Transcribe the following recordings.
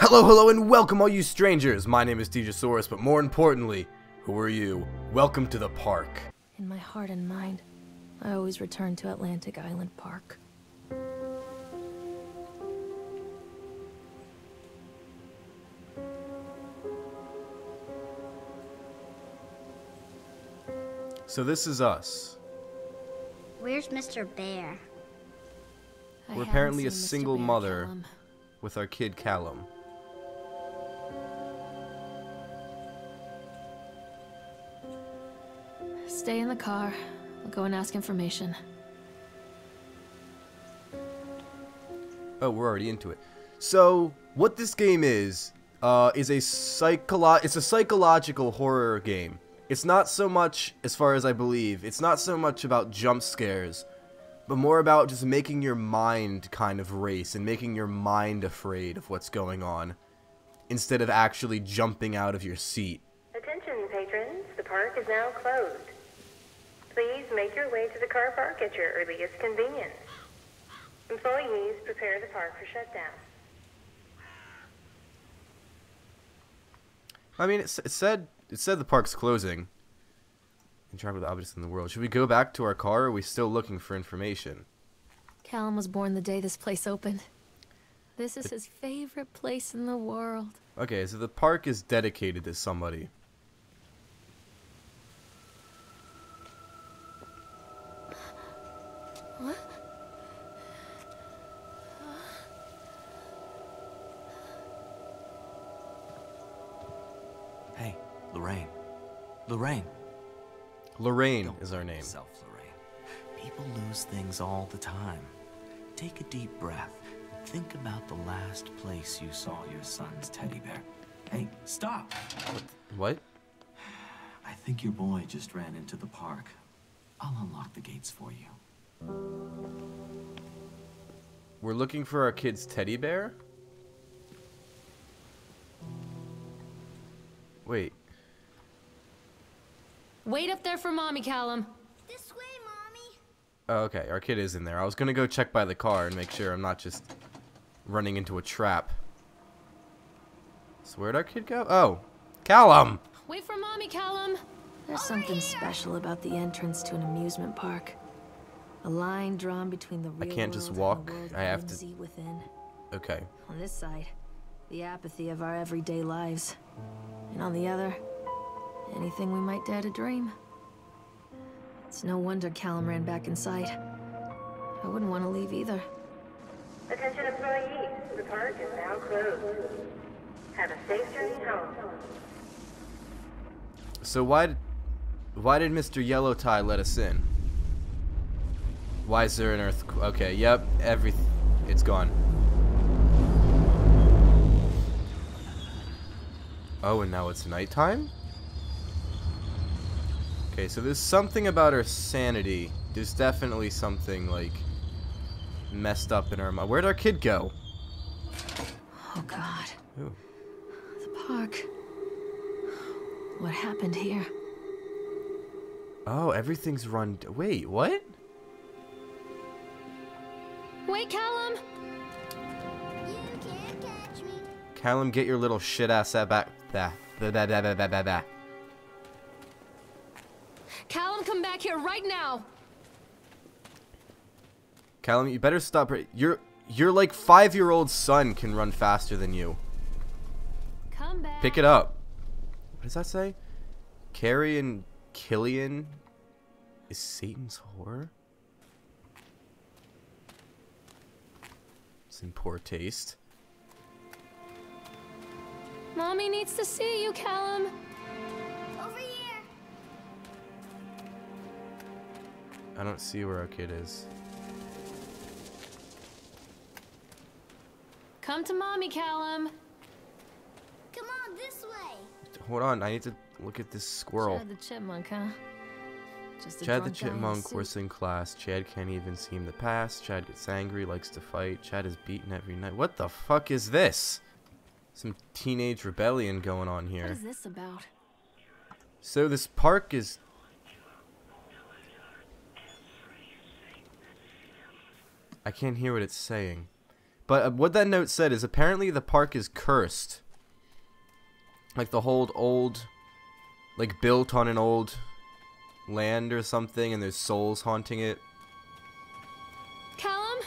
Hello, hello, and welcome all you strangers. My name is Tejasaurus, but more importantly, who are you? Welcome to the park. In my heart and mind, I always return to Atlantic Island Park. So this is us. Where's Mr. Bear? We're apparently a single mother with our kid Callum. Stay in the car. I'll go and ask information. Oh, we're already into it. So, what this game is a psychological horror game. It's not so much, as far as I believe, it's not so much about jump scares, but more about just making your mind kind of race and making your mind afraid of what's going on, instead of actually jumping out of your seat. Attention, patrons. The park is now closed. Please make your way to the car park at your earliest convenience. Employees, prepare the park for shutdown. I mean, it said the park's closing. Interact with objects in the world. Should we go back to our car, or are we still looking for information? Callum was born the day this place opened. This is his favorite place in the world. Okay, so the park is dedicated to somebody. What? Hey, Lorraine. Lorraine. Lorraine is our name. Self, Lorraine. People lose things all the time. Take a deep breath. Think about the last place you saw your son's teddy bear. Hey, stop! What? I think your boy just ran into the park. I'll unlock the gates for you. We're looking for our kid's teddy bear? Wait. Wait up there for Mommy, Callum. This way, Mommy. Oh, okay, our kid is in there. I was gonna go check by the car and make sure I'm not just running into a trap. So where'd our kid go? Oh, Callum! Wait for Mommy, Callum. There's something special about the entrance to an amusement park. A line drawn between the real can't just world walk. and the world I have to- whimsy within. Okay. On this side, the apathy of our everyday lives. And on the other, anything we might dare to dream. It's no wonder Callum ran back inside. I wouldn't want to leave either. Attention, employees. The park is now closed. Have a safe journey home. So why did Mr. Yellow Tie let us in? Why is there an earthquake? Okay, yep, it's gone. Oh, and now it's nighttime? Okay, so there's something about our sanity. There's definitely something, like, messed up in our mind. Where'd our kid go? Oh, God. Ooh. The park. What happened here? Oh, everything's run... Wait, what? Wait, Callum! You can't catch me. Callum, get your little shit ass back. Callum, come back here right now! Callum, you better stop. Your like 5-year-old son can run faster than you. Come back. Pick it up. What does that say? Carrie and Killian is Satan's whore? It's in poor taste. Mommy needs to see you, Callum. Over here. I don't see where our kid is. Come to Mommy, Callum. Come on, this way. Hold on, I need to look at this squirrel. Chad the Chipmunk, huh? Just a Chad the drunk guy in a Chipmunk, suit. worse in class. Chad can't even seem to pass. Chad gets angry, likes to fight. Chad is beaten every night. What the fuck is this? Some teenage rebellion going on What here. is this about? So this park is... I can't hear what it's saying. But what that note said is apparently the park is cursed. Like the whole old, like built on an old land or something, and there's souls haunting it. Callum?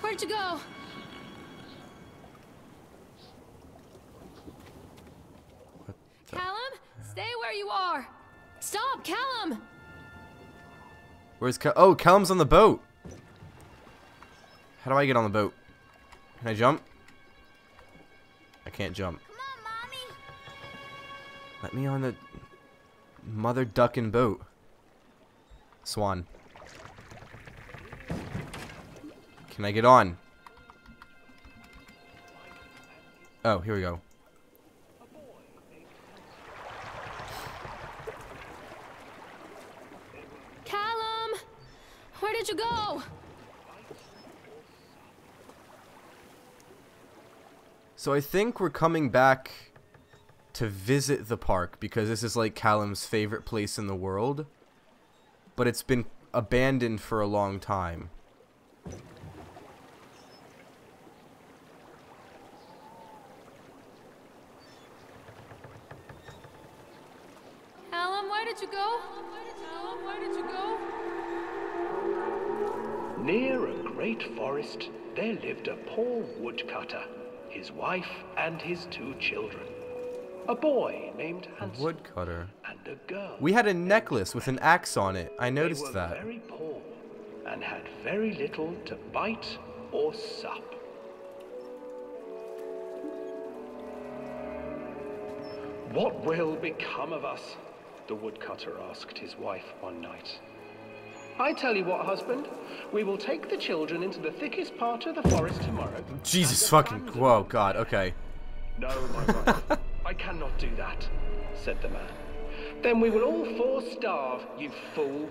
Where'd you go? Callum? Stay where you are! Stop, Callum! Where's oh, Callum's on the boat. How do I get on the boat? Can I jump? I can't jump. Come on, Mommy. Let me on the mother ducking boat. Swan. Can I get on? Oh, here we go. Callum! Where did you go? So I think we're coming back to visit the park because this is like Callum's favorite place in the world. But it's been abandoned for a long time. Callum, where did you go? Callum, where did you go? Near a great forest, there lived a poor woodcutter, his wife and his 2 children. A boy named Hansel Woodcutter. and a girl. We had a necklace with an axe on it. I They noticed were that. very poor and had very little to bite or sup. What will become of us? The woodcutter asked his wife one night. I tell you what, husband, we will take the children into the thickest part of the forest tomorrow. Jesus and fucking... abandon Whoa, them God, there." okay. No, my wife, I cannot do that, said the man. Then we will all 4 starve, you fool.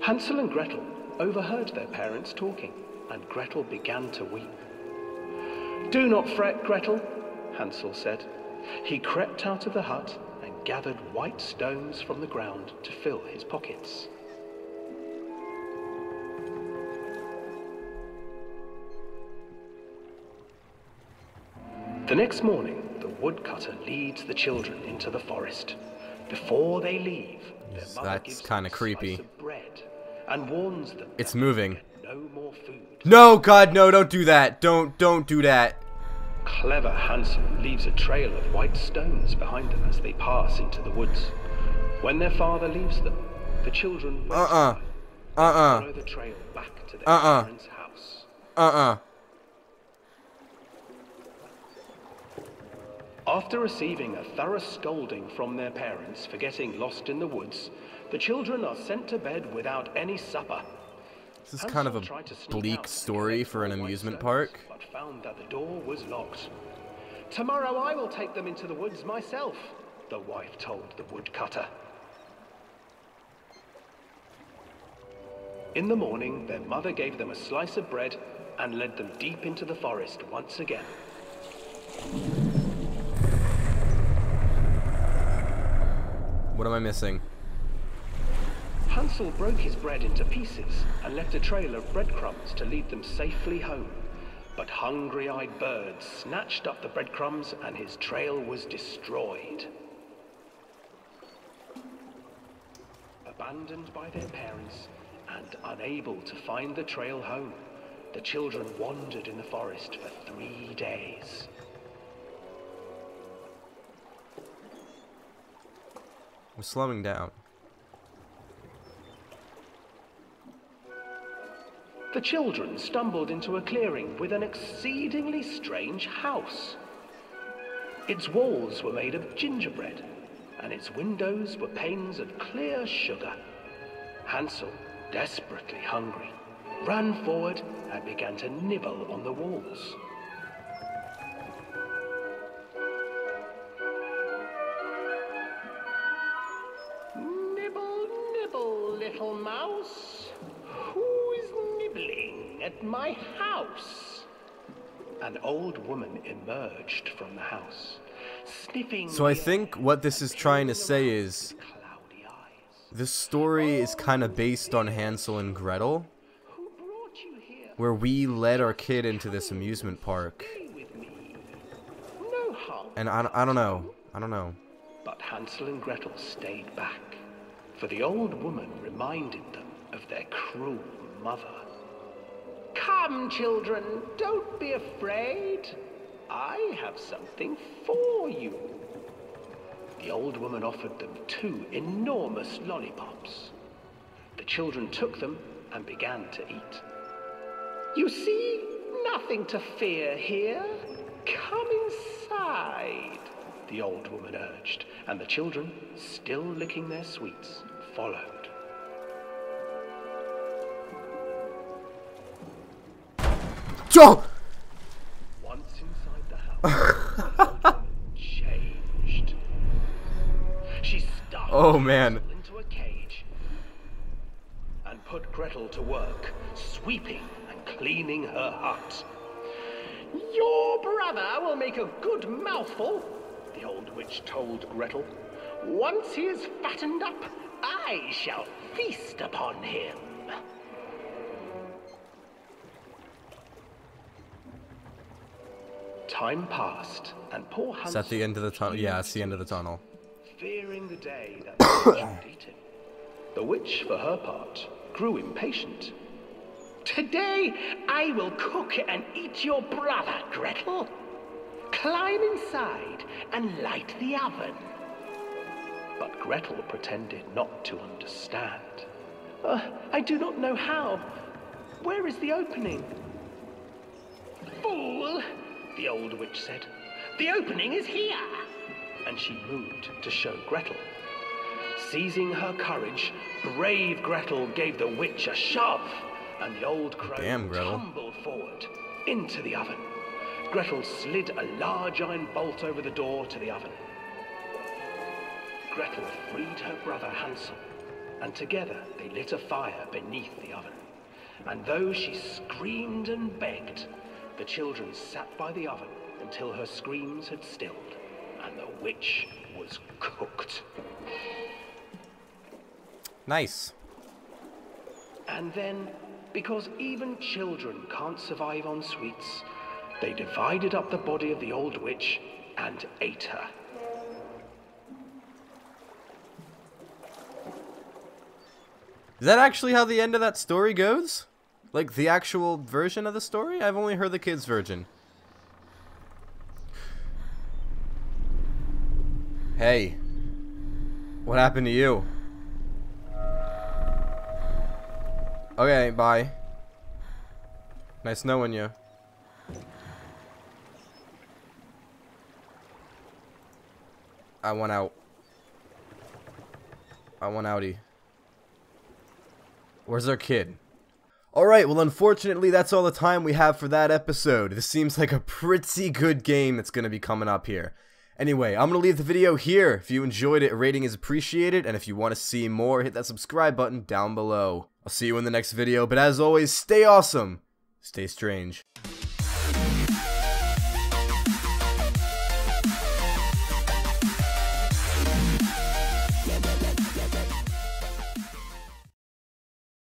Hansel and Gretel overheard their parents talking, and Gretel began to weep. Do not fret, Gretel, Hansel said. He crept out of the hut and gathered white stones from the ground to fill his pockets. The next morning, the woodcutter leads the children into the forest. Before they leave, their mother That's gives them kinda a slice creepy. of bread and warns them It's that moving. they get no more food. No, God, no, don't do that. Don't do that. Clever Hansel leaves a trail of white stones behind them as they pass into the woods. When their father leaves them, the children wait follow the trail back to their parents' house. After receiving a thorough scolding from their parents for getting lost in the woods, the children are sent to bed without any supper. This is kind of Hansel a tried to sneak bleak out and story collect for an more white amusement stones, park. but found that the door was locked. Tomorrow I will take them into the woods myself, the wife told the woodcutter. In the morning, their mother gave them a slice of bread and led them deep into the forest once again. What am I missing? Hansel broke his bread into pieces and left a trail of breadcrumbs to lead them safely home. But hungry-eyed birds snatched up the breadcrumbs and his trail was destroyed. Abandoned by their parents and unable to find the trail home, the children wandered in the forest for 3 days. I'm slowing down. The children stumbled into a clearing with an exceedingly strange house. Its walls were made of gingerbread, and its windows were panes of clear sugar. Hansel, desperately hungry, ran forward and began to nibble on the walls. Nibble, nibble, little mouse. Who is nibbling at my house? An old woman emerged from the house, sniffing. So I the think air what this and is trying to peering say around is with cloudy eyes. this story is kind of based on Hansel and Gretel. Who brought you here? where we led our kid into this amusement park. With me. No harm. And I don't know. But Hansel and Gretel stayed back, for the old woman reminded them of their cruel mother. Come, children, don't be afraid. I have something for you. The old woman offered them 2 enormous lollipops. The children took them and began to eat. You see, nothing to fear here. Come inside, the old woman urged, and the children, still licking their sweets, followed. Joe! Once inside the house, the old woman changed. She stuffed Oh, man. Hansel into a cage and put Gretel to work, sweeping and cleaning her hut. Your brother will make a good mouthful, the old witch told Gretel. Once he is fattened up, I shall feast upon him. Time passed, and poor Hansel... Is that the end of the tunnel? Yeah, it's the end of the tunnel. Fearing the day that the witch would eat him. The witch, for her part, grew impatient. Today, I will cook and eat your brother, Gretel. Climb inside and light the oven. But Gretel pretended not to understand. I do not know how. Where is the opening? Fool, the old witch said. The opening is here. And she moved to show Gretel. Seizing her courage, brave Gretel gave the witch a shove, and the old crow tumbled forward into the oven. Gretel slid a large iron bolt over the door to the oven. Gretel freed her brother Hansel, and together they lit a fire beneath the oven. And though she screamed and begged, the children sat by the oven until her screams had stilled, and the witch was cooked. Nice. And then, because even children can't survive on sweets, they divided up the body of the old witch and ate her. Is that actually how the end of that story goes? Like, the actual version of the story? I've only heard the kids' version. Hey. What happened to you? Okay, bye. Nice knowing you. I want out. I want outie. Where's our kid? Alright, well unfortunately that's all the time we have for that episode. This seems like a pretty good game that's going to be coming up here. Anyway, I'm going to leave the video here. If you enjoyed it, a rating is appreciated, and if you want to see more, hit that subscribe button down below. I'll see you in the next video, but as always, stay awesome, stay strange.